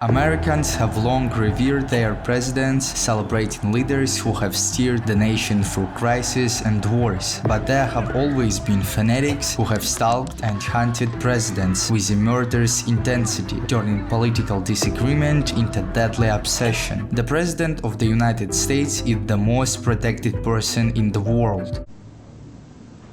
Americans have long revered their presidents, celebrating leaders who have steered the nation through crises and wars. But there have always been fanatics who have stalked and hunted presidents with a murderous intensity, turning political disagreement into deadly obsession. The President of the United States is the most protected person in the world.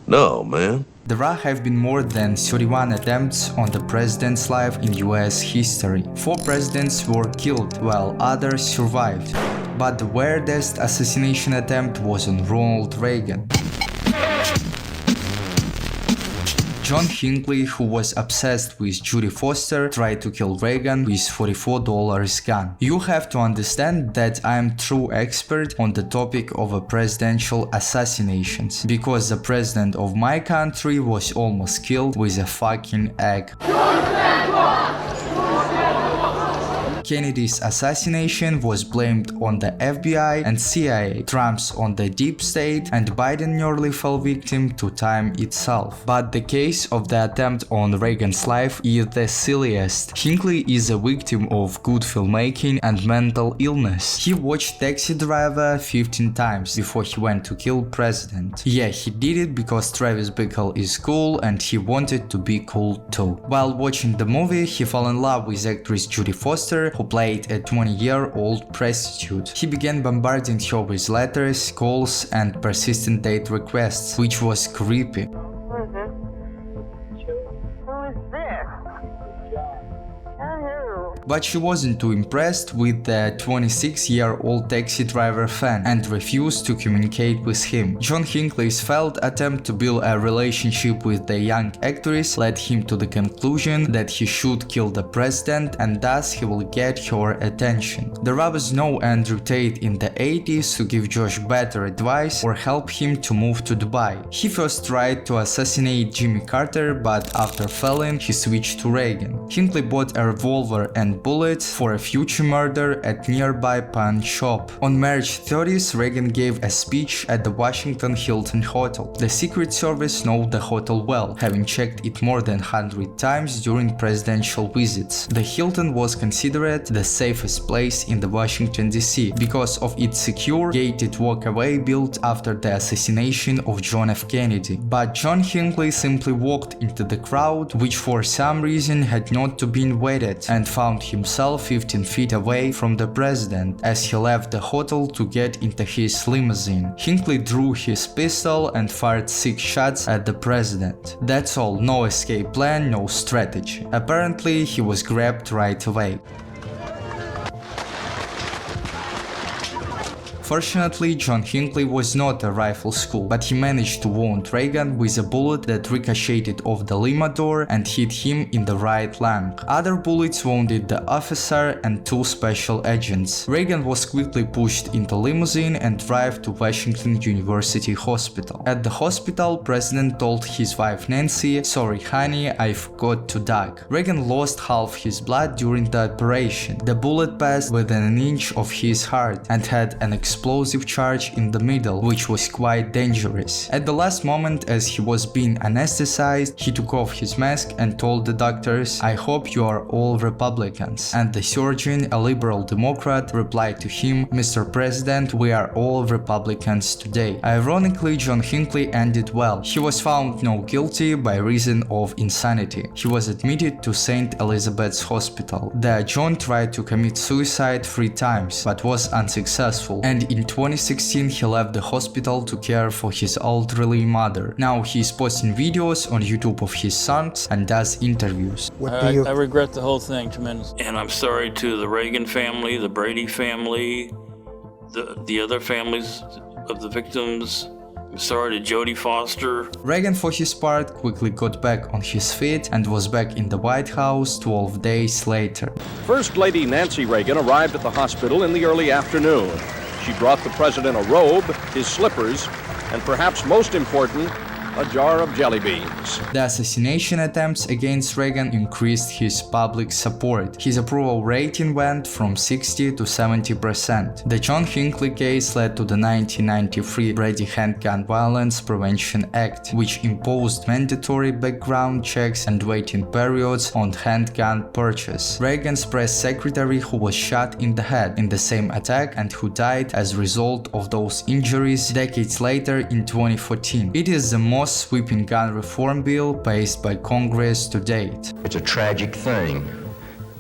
No, man. There have been more than 31 attempts on the president's life in US history. 4 presidents were killed, while others survived. But the weirdest assassination attempt was on Ronald Reagan. John Hinckley, who was obsessed with Judy Foster, tried to kill Reagan with $44 gun. You have to understand that I am true expert on the topic of presidential assassinations, because the president of my country was almost killed with a fucking egg. Kennedy's assassination was blamed on the FBI and CIA, Trump's on the deep state, and Biden nearly fell victim to time itself. But the case of the attempt on Reagan's life is the silliest. Hinckley is a victim of good filmmaking and mental illness. He watched Taxi Driver 15 times before he went to kill president. Yeah, he did it because Travis Bickle is cool and he wanted to be cool too. While watching the movie, he fell in love with actress Judy Foster, who played a 20-year-old prostitute. He began bombarding her with letters, calls, and persistent date requests, which was creepy. But she wasn't too impressed with the 26-year-old taxi driver fan and refused to communicate with him. John Hinckley's failed attempt to build a relationship with the young actress led him to the conclusion that he should kill the president and thus he will get her attention. There was no Andrew Tate in the 80s to give Josh better advice or help him to move to Dubai. He first tried to assassinate Jimmy Carter, but after failing, he switched to Reagan. Hinckley bought a revolver and bullets for a future murder at nearby pawn shop. On March 30th, Reagan gave a speech at the Washington Hilton Hotel. The Secret Service knew the hotel well, having checked it more than 100 times during presidential visits. The Hilton was considered the safest place in the Washington DC because of its secure, gated walkway built after the assassination of John F. Kennedy. But John Hinckley simply walked into the crowd, which for some reason had not to been waited, and found himself 15 feet away from the president as he left the hotel to get into his limousine. Hinckley drew his pistol and fired 6 shots at the president. That's all, no escape plan, no strategy. Apparently, he was grabbed right away. Fortunately, John Hinckley was not a rifle school, but he managed to wound Reagan with a bullet that ricocheted off the limo door and hit him in the right lung. Other bullets wounded the officer and 2 special agents. Reagan was quickly pushed into limousine and driven to Washington University Hospital. At the hospital, President told his wife Nancy, "Sorry honey, I forgot to dug." Reagan lost half his blood during the operation. The bullet passed within an inch of his heart and had an explosive charge in the middle, which was quite dangerous. At the last moment, as he was being anesthetized, he took off his mask and told the doctors, "I hope you are all Republicans." And the surgeon, a liberal Democrat, replied to him, "Mr. President, we are all Republicans today." Ironically, John Hinckley ended well. He was found not guilty by reason of insanity. He was admitted to St. Elizabeth's Hospital. There, John tried to commit suicide 3 times, but was unsuccessful, and in 2016 he left the hospital to care for his elderly mother. Now he is posting videos on YouTube of his sons and does interviews. I regret the whole thing tremendously. And I'm sorry to the Reagan family, the Brady family, the other families of the victims. I'm sorry to Jodie Foster. Reagan, for his part, quickly got back on his feet and was back in the White House 12 days later. First Lady Nancy Reagan arrived at the hospital in the early afternoon. She brought the president a robe, his slippers, and perhaps most important, a jar of jelly beans. The assassination attempts against Reagan increased his public support. His approval rating went from 60 to 70%. The John Hinckley case led to the 1993 Brady Handgun Violence Prevention Act, which imposed mandatory background checks and waiting periods on handgun purchase. Reagan's press secretary, who was shot in the head in the same attack and who died as a result of those injuries decades later in 2014. It is the most sweeping gun reform bill passed by Congress to date. It's a tragic thing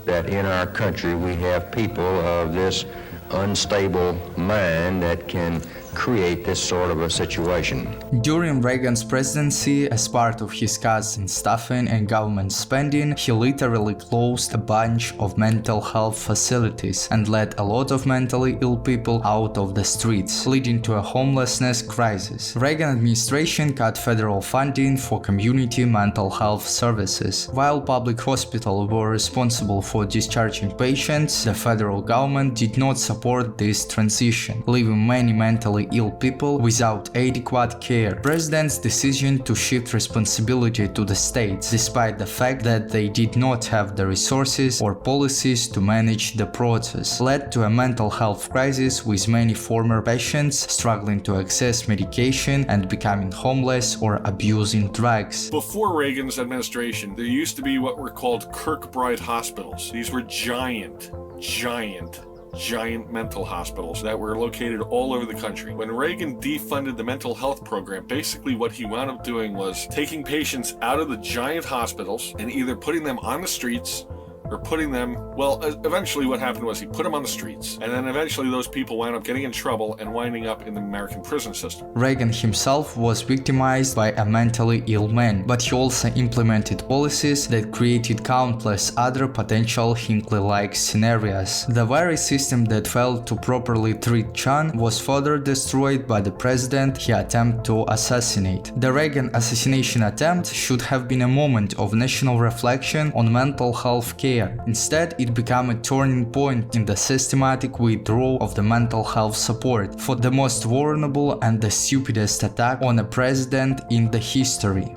that in our country we have people of this unstable mind that can create this sort of a situation. During Reagan's presidency, as part of his cuts in staffing and government spending, he literally closed a bunch of mental health facilities and let a lot of mentally ill people out of the streets, leading to a homelessness crisis. Reagan administration cut federal funding for community mental health services. While public hospitals were responsible for discharging patients, the federal government did not support this transition, leaving many mentally ill people without adequate care. President's decision to shift responsibility to the states, despite the fact that they did not have the resources or policies to manage the process, led to a mental health crisis with many former patients struggling to access medication and becoming homeless or abusing drugs. Before Reagan's administration, there used to be what were called Kirkbride hospitals. These were giant mental hospitals that were located all over the country. When Reagan defunded the mental health program, basically what he wound up doing was taking patients out of the giant hospitals and either putting them on the streets or putting them, well, eventually what happened was he put them on the streets, and then eventually those people wound up getting in trouble and winding up in the American prison system. Reagan himself was victimized by a mentally ill man, but he also implemented policies that created countless other potential Hinckley-like scenarios. The very system that failed to properly treat John was further destroyed by the president he attempted to assassinate. The Reagan assassination attempt should have been a moment of national reflection on mental health care. Instead, it became a turning point in the systematic withdrawal of the mental health support for the most vulnerable and the stupidest attack on a president in the history.